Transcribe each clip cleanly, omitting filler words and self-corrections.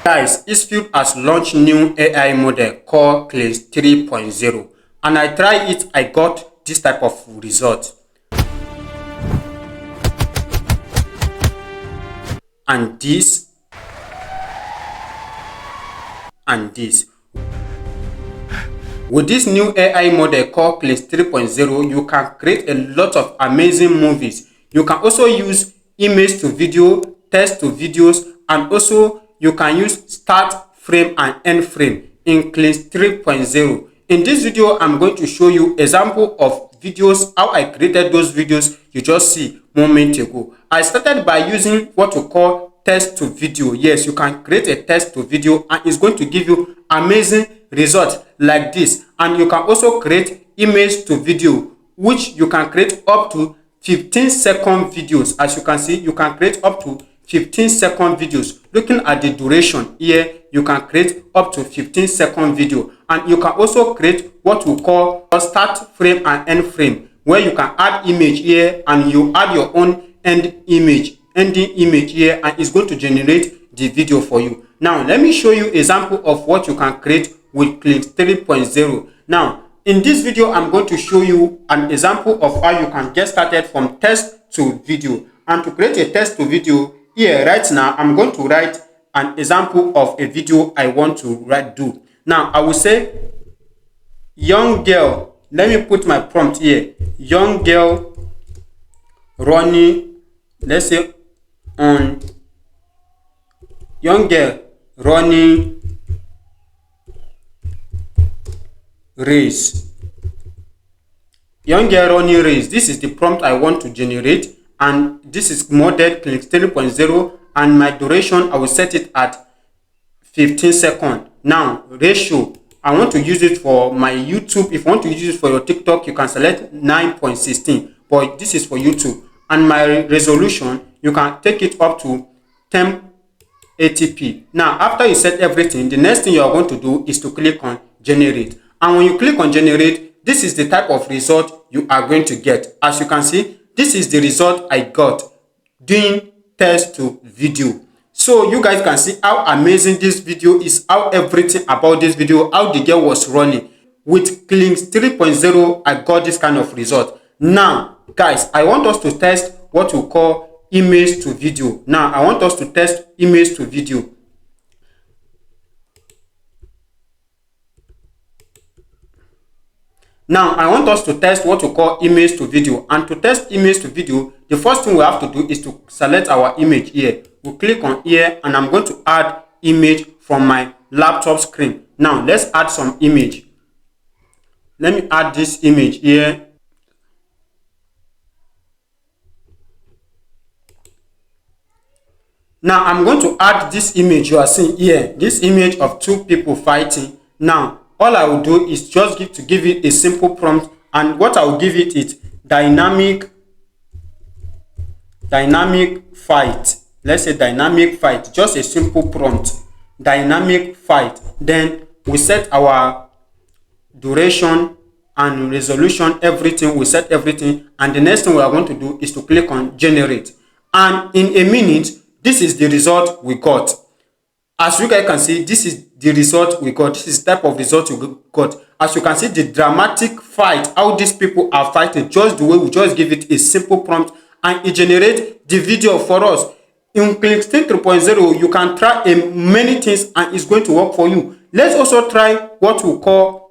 Guys, Higgsfield has launched new AI model called Kling 3.0, and I tried it. I got this type of result. And this. And this. With this new AI model called Kling 3.0, you can create a lot of amazing movies. You can also use image to video, text to videos, and also you can use start frame and end frame in Kling 3.0. In this video, I'm going to show you example of videos, how I created those videos you just see a moment ago. I started by using what we call text to video. Yes, you can create a text to video and it's going to give you amazing results like this. And you can also create image to video, which you can create up to 15-second videos. As you can see, you can create up to 15-second videos. Looking at the duration here, you can create up to 15-second video. And you can also create what we call a start frame and end frame, where you can add image here and you add your own ending image here, and it's going to generate the video for you. Now let me show you example of what you can create with Kling 3.0. Now in this video, I'm going to show you an example of how you can get started from text to video. And to create a text to video here right now, I'm going to write an example of a video I want to do. Now I will say young girl. Let me put my prompt here. Young girl running, let's say on young girl running race. Young girl running race. This is the prompt I want to generate, and this is modeled Kling 3.0, and my duration I will set it at 15 seconds. Now ratio, I want to use it for my YouTube. If you want to use it for your TikTok, you can select 9.16, but this is for YouTube. And my resolution, you can take it up to 1080p. Now after you set everything, the next thing you are going to do is to click on generate. And when you click on generate, this is the type of result you are going to get. As you can see, this is the result I got doing text to video. So you guys can see how amazing this video is, how everything about this video, how the girl was running. With Kling 3.0, I got this kind of result. Now guys, I want us to test what we call image to video. Now I want us to test image to video. Now I want us to test what we call image to video. And to test image to video, the first thing we have to do is to select our image here. We click on here, and I'm going to add image from my laptop screen. Now let's add some image. Let me add this image here. Now I'm going to add this image you are seeing here, this image of two people fighting. Now all I will do is just give it a simple prompt, and what I will give it is dynamic fight. Let's say dynamic fight, just a simple prompt, dynamic fight. Then we set our duration and resolution, everything. We set everything, and the next thing we are going to do is to click on generate. And in a minute, this is the result we got. As you guys can see, this is the result we got. This is the type of result you got. As you can see, the dramatic fight, how these people are fighting, just the way we just give it a simple prompt, and it generates the video for us. In Kling 3.0, you can try many things and it's going to work for you. Let's also try what we call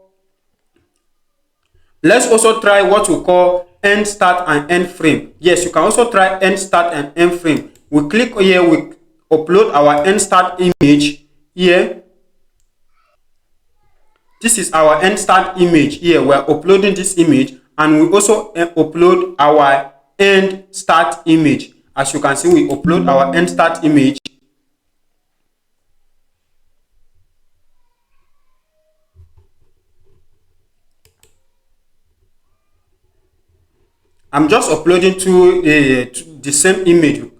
end start and end frame. Yes, you can also try end start and end frame. We click here, we upload our end start image here. This is our end start image here. We are uploading this image, and we also upload our end start image. As you can see, we upload our end start image. I'm just uploading to the same image.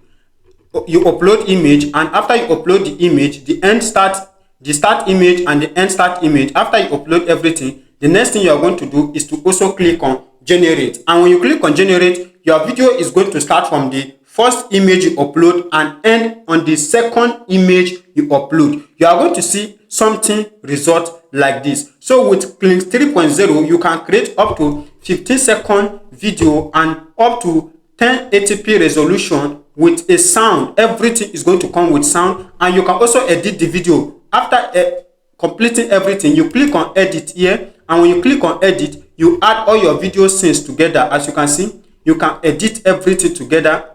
You upload image, and after you upload the image, the start image and the end start image, after you upload everything, the next thing you are going to do is to also click on generate. And when you click on generate, your video is going to start from the first image you upload and end on the second image you upload. You are going to see something result like this. So with Kling 3.0, you can create up to 15-second video and up to 1080p resolution with a sound. Everything is going to come with sound, and you can also edit the video. After completing everything, you click on edit here, and when you click on edit, you add all your video scenes together. As you can see, you can edit everything together.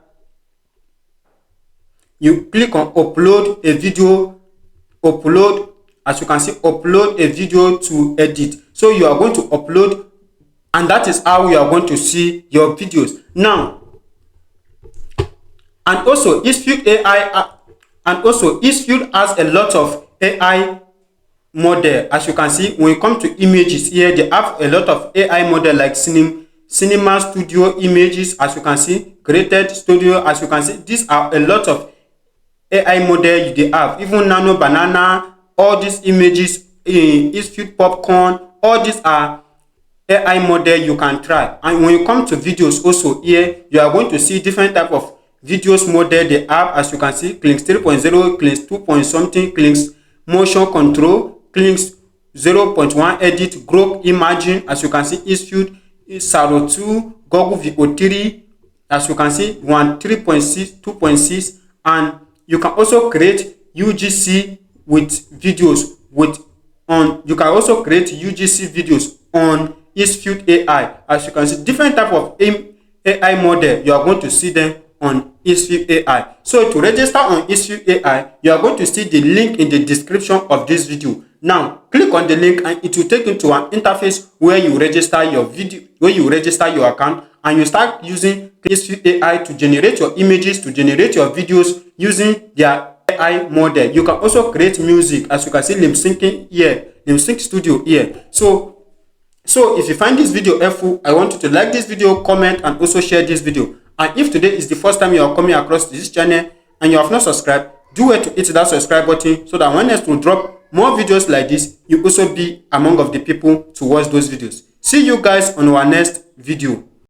You click on upload a video, upload, as you can see, upload a video to edit. So you are going to upload, and that is how you are going to see your videos. Now, and also Higgsfield AI, and also Higgsfield has a lot of AI model. As you can see, when you come to images here, they have a lot of AI model like cinema studio images. As you can see, created studio. As you can see, these are a lot of AI model they have. Even nano banana, all these images, Higgsfield popcorn, all these are AI model you can try. And when you come to videos also here, you are going to see different type of videos model they have. As you can see, Kling 3.0, Kling 2. something, Kling's motion control, Kling's 0.1 edit, growth imagine. As you can see, Higgsfield, Saro 2, Google VO3. As you can see, 3.6, 2.6, and you can also create UGC with videos you can also create UGC videos on Higgsfield AI. As you can see, different type of AI model, you are going to see them on Higgsfield AI. So to register on Higgsfield AI, you are going to see the link in the description of this video. Now click on the link and it will take you to an interface where you register your video, where you register your account, and you start using Higgsfield AI to generate your images, to generate your videos using their AI model. You can also create music. As you can see, lip syncing here, lip sync studio here. So if you find this video helpful, I want you to like this video, comment, and also share this video. And if today is the first time you are coming across this channel and you have not subscribed, do well to hit that subscribe button so that when next we drop more videos like this, you also be among of the people to watch those videos. See you guys on our next video.